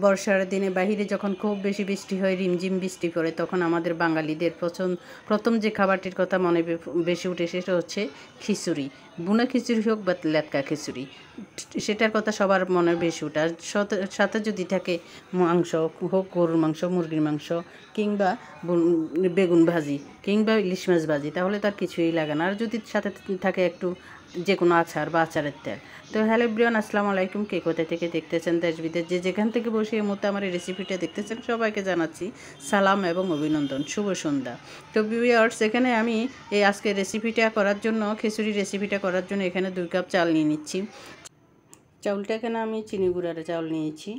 বর্ষার দিনে বাহিরে যখন খুব বেশি বৃষ্টি হয়, রিমঝিম বৃষ্টি পড়ে, তখন আমাদের বাঙালিদের প্রথম যে খাবারটির কথা মনে বেশি উঠে সেটা হচ্ছে খিচুড়ি। বুনা খিচুড়ি হোক বা লেটকা খিচুড়ি, সেটার কথা সবার মনে বেশি ওঠে। আর সাথে যদি থাকে মাংস, হোক গরুর মাংস, মুরগির মাংস, কিংবা বেগুন ভাজি, কিংবা ইলিশ মাছ ভাজি, তাহলে তার কিছুই লাগে না। আর যদি সাথে থাকে একটু যে কোনো আচার বা আচারের তেল। তো হ্যালো এভরিওয়ান, আসসালামু আলাইকুম। কে কোথা থেকে দেখতেছেন, দেশ বিদেশ যে যেখান থেকে বসে এই মুহূর্তে আমার এই রেসিপিটা দেখতেছেন, সবাইকে জানাচ্ছি সালাম এবং অভিনন্দন, শুভ সন্ধ্যা। তো ভিউয়ার্স, এখানে আমি এই আজকে রেসিপিটা করার জন্য, খিচুড়ি রেসিপিটা করার জন্য এখানে 2 কাপ চাল নিয়ে নিচ্ছি। চাউলটা এখানে আমি চিনি গুঁড়ার চাউল নিয়েছি।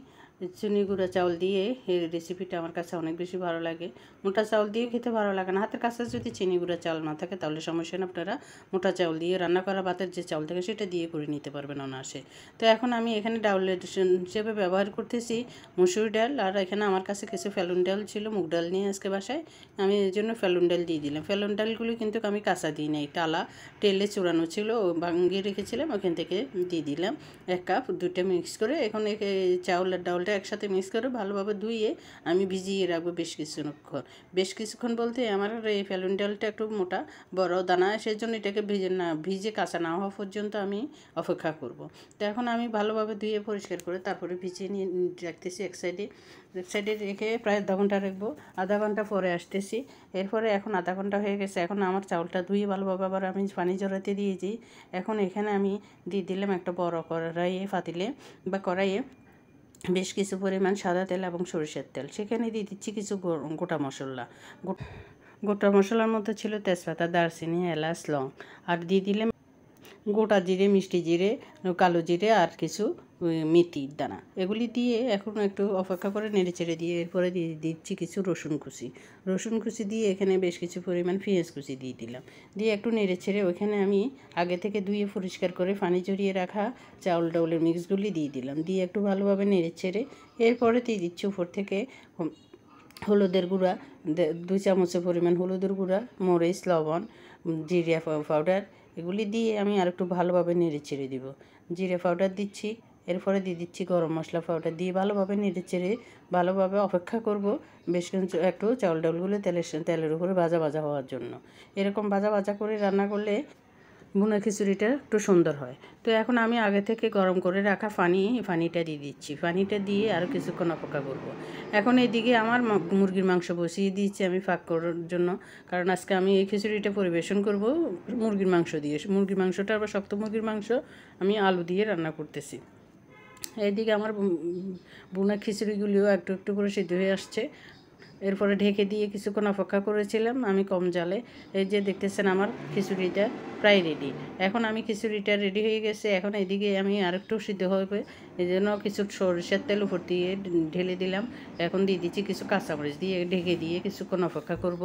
চিনি গুঁড়া চাউল দিয়ে এই রেসিপিটা আমার কাছে অনেক বেশি ভালো লাগে। মোটা চাউল দিয়ে খেতে ভালো লাগে না। হাতের কাছে যদি চিনি গুঁড়া চাউল না থাকে তাহলে সমস্যা না, আপনারা মোটা চাউল দিয়ে রান্না করা ভাতের যে চাউল থাকে সেটা দিয়ে করে নিতে পারবেন অনায়াসে। তো এখন আমি এখানে ডাউলের হিসেবে ব্যবহার করতেছি মসুর ডাল। আর এখানে আমার কাছে কিছু ফেলুন ডাল ছিল, মুগ ডাল নিয়ে আজকে বাসায়, আমি এই জন্য ফেলুন ডাল দিয়ে দিলাম। ফেলুন ডালগুলো কিন্তু আমি কাঁচা দিই নাই, টালা তেলে চূড়ানো ছিল, ভাঙিয়ে রেখেছিলাম, ওখান থেকে দিয়ে দিলাম 1 কাপ। দুইটা মিক্স করে এখন চাউল আর ডাউলটা একসাথে মিক্স করে ভালোভাবে ধুয়ে আমি ভিজিয়ে রাখবো বেশ কিছুক্ষণ বলতে আমার এই ফেলুন ডালটা একটু মোটা বড় দানা, সেই জন্য এটাকে ভিজে কাঁচা না হওয়া পর্যন্ত আমি অপেক্ষা করব। তো এখন আমি ভালোভাবে ধুয়ে পরিষ্কার করে তারপরে ভিজিয়ে নিয়ে রাখতেছি এক সাইডে রেখে প্রায় আধা ঘন্টা রাখবো। আধা ঘন্টা পরে আসতেছি। এরপরে এখন আধা ঘন্টা হয়ে গেছে। এখন আমার চাউলটা ধুয়ে ভালোভাবে আবার আমি পানি জড়াতে দিয়েছি। এখন এখানে আমি দিয়ে দিলাম একটা বড় পাতিলে বা কড়াইয়ে বেশ কিছু পরিমাণ সাদা তেল এবং সরিষার তেল। সেখানে দিয়ে দিচ্ছি কিছু গোটা মশলা। গোটা মশলার মধ্যে ছিল তেজপাতা, দারচিনি, এলাচ, লং, আর দিয়ে দিলাম গোটা জিরে, মিষ্টি জিরে, কালো জিরে, আর কিছু মেথির দানা। এগুলি দিয়ে এখন একটু অপেক্ষা করে নেড়ে চেড়ে দিয়ে এরপরে দিয়ে দিচ্ছি কিছু রসুন কুচি দিয়ে এখানে বেশ কিছু পরিমাণ পেঁয়াজ কুচি দিয়ে দিলাম। দিয়ে একটু নেড়ে ছেড়ে ওইখানে আমি আগে থেকে ধুয়ে পরিষ্কার করে পানি ঝরিয়ে রাখা চাউল ডাউলের মিক্সগুলি দিয়ে দিলাম। দিয়ে একটু ভালোভাবে নেড়ে ছেড়ে এরপরে দিয়ে দিচ্ছি উপর থেকে হলুদের গুঁড়া, 2 চামচের পরিমাণ হলুদের গুঁড়া, মরিচ, লবণ, জিরা পাউডার, এগুলি দিয়ে আমি আর একটু ভালোভাবে নেড়ে ছেড়ে দিব। জিরা পাউডার দিচ্ছি, এরপরে দিয়ে দিচ্ছি গরম মশলা পাউডার, দিয়ে ভালোভাবে নেড়ে চেড়ে ভালোভাবে অপেক্ষা করব বেশ একটু চাউল ডাউলগুলো তেলের উপরে ভাজা হওয়ার জন্য। এরকম ভাজা করে রান্না করলে ভুনা খিচুড়িটা একটু সুন্দর হয়। তো এখন আমি আগে থেকে গরম করে রাখা পানিটা দিয়ে দিচ্ছি। পানিটা দিয়ে আরও কিছুক্ষণ অপেক্ষা করব। এখন এইদিকে আমার মুরগির মাংস বসিয়ে দিয়েছি আমি ফাঁক করার জন্য, কারণ আজকে আমি এই খিচুড়িটা পরিবেশন করব মুরগির মাংস দিয়ে। মুরগির মাংসটা আবার শক্ত মুরগির মাংস, আমি আলু দিয়ে রান্না করতেছি। এইদিকে আমার ভুনা খিচুড়িগুলিও একটু একটু করে সিদ্ধ হয়ে আসছে। এরপরে ঢেকে দিয়ে কিছুক্ষণ অপেক্ষা করেছিলাম আমি কম জালে। এই যে দেখতেছেন আমার খিচুড়িটা প্রায় রেডি। এখন আমি খিচুড়িটা রেডি হয়ে গেছে। এখন এদিকে আমি আরেকটু সিদ্ধ হবে, এই জন্য কিছু সরষের তেল উপর দিয়ে ঢেলে দিলাম। এখন দিয়ে দিচ্ছি কিছু কাঁচামরিচ, দিয়ে ঢেকে দিয়ে কিছুক্ষণ অপেক্ষা করব,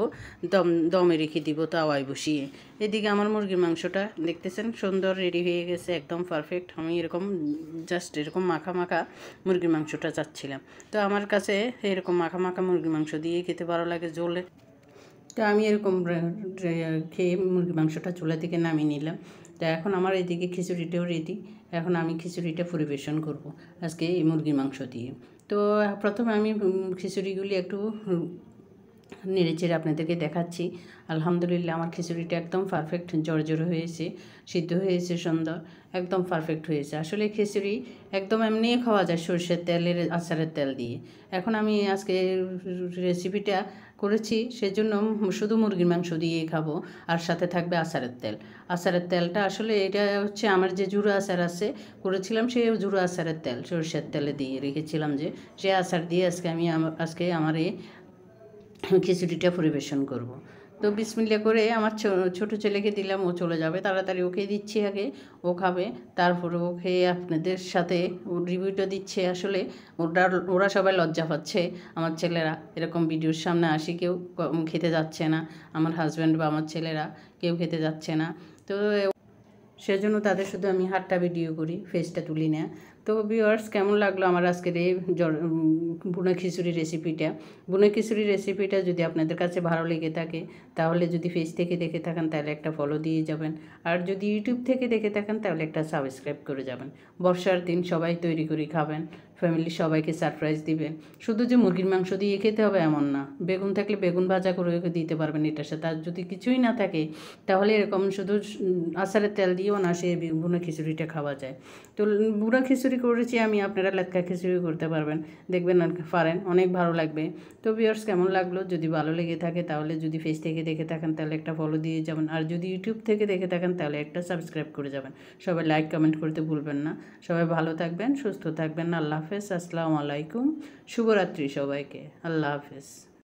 দমে রেখে দিব তাওয়ায় বসিয়ে। এদিকে আমার মুরগির মাংসটা দেখতেছেন সুন্দর রেডি হয়ে গেছে, একদম পারফেক্ট। আমি এরকম জাস্ট এরকম মাখা মুরগির মাংসটা চাচ্ছিলাম। তো আমার কাছে এরকম মাখা মুরগির মাংস দিয়ে খেতে ভালো লাগে ঝোলে। তো আমি এরকম খেয়ে মুরগির মাংসটা চুলা থেকে নামিয়ে নিলাম। তো এখন আমার এদিকে খিচুড়িটাও রেডি। এখন আমি খিচুড়িটা পরিবেশন করব আজকে এই মুরগির মাংস দিয়ে। তো প্রথমে আমি খিচুড়িগুলি একটু নেড়েচেড়ে আপনাদেরকে দেখাচ্ছি। আলহামদুলিল্লাহ আমার খিচুড়িটা একদম পারফেক্ট জর্জর হয়েছে, সিদ্ধ হয়েছে সুন্দর, একদম পারফেক্ট হয়েছে। আসলে খিচুড়ি একদম এমনিই খাওয়া যায় সরষের তেলের আচারের তেল দিয়ে। এখন আমি আজকে রেসিপিটা করেছি সেজন্য শুধু মুরগির মাংস দিয়েই খাবো, আর সাথে থাকবে আচারের তেলটা আসলে এটা হচ্ছে আমার যে জুড়ো আচার আছে করেছিলাম, সেই জুড়ো আচারের তেল সরষের তেলে দিয়ে রেখেছিলাম, যে আচার দিয়ে আজকে আমার এই খিচুড়িটা পরিবেশন করব। তো বিসমিল্লাহ করে আমার ছোটো ছেলেকে দিলাম, ও চলে যাবে, তাড়াতাড়ি ওকে দিচ্ছি আগে, ও খাবে, তারপরে ও খেয়ে আপনাদের সাথে রিভিউটা দিচ্ছে। আসলে ওরা সবাই লজ্জা পাচ্ছে, আমার ছেলেরা এরকম ভিডিওর সামনে আসি, কেউ খেতে যাচ্ছে না, আমার হাজব্যান্ড বা আমার ছেলেরা কেউ খেতে যাচ্ছে না। তো সেজন্য তাদের শুধু আমি হাতটা ভিডিও করি, ফেসটা তুলি না। তো ভিউয়ার্স, কেমন লাগলো আমার আজকের এই বুনা খিচুড়ি রেসিপিটা যদি আপনাদের কাছে ভালো লেগে থাকে তাহলে যদি ফেস থেকে দেখে থাকেন তাহলে একটা ফলো দিয়ে যাবেন, আর যদি ইউটিউব থেকে দেখে থাকেন তাহলে একটা সাবস্ক্রাইব করে যাবেন। বর্ষার দিন সবাই তৈরি করে খাবেন, ফ্যামিলির সবাইকে সারপ্রাইজ দিবেন। শুধু যে মুরগির মাংস দিয়ে খেতে হবে এমন না, বেগুন থাকলে বেগুন ভাজা করে দিতে পারবেন এটার সাথে। আর যদি কিছুই না থাকে তাহলে এরকম শুধু আচারের তেল দিয়েও না সে বুনা খিচুড়িটা খাওয়া যায়। তো বুনা খিচুড়ি করেছি আমি, আপনারা লেটকা খিচুড়ি করতে পারবেন, দেখবেন আর পারেন, অনেক ভালো লাগবে। তো ভিউয়ার্স কেমন লাগলো? যদি ভালো লেগে থাকে তাহলে, যদি ফেস থেকে দেখে থাকেন তাহলে একটা ফলো দিয়ে যাবেন, আর যদি ইউটিউব থেকে দেখে থাকেন তাহলে একটা সাবস্ক্রাইব করে যাবেন। সবাই লাইক কমেন্ট করতে ভুলবেন না। সবাই ভালো থাকবেন, সুস্থ থাকবেন। আল্লাহ হাফেজ, আসসালামু আলাইকুম, শুভরাত্রি সবাইকে, আল্লাহ হাফেজ।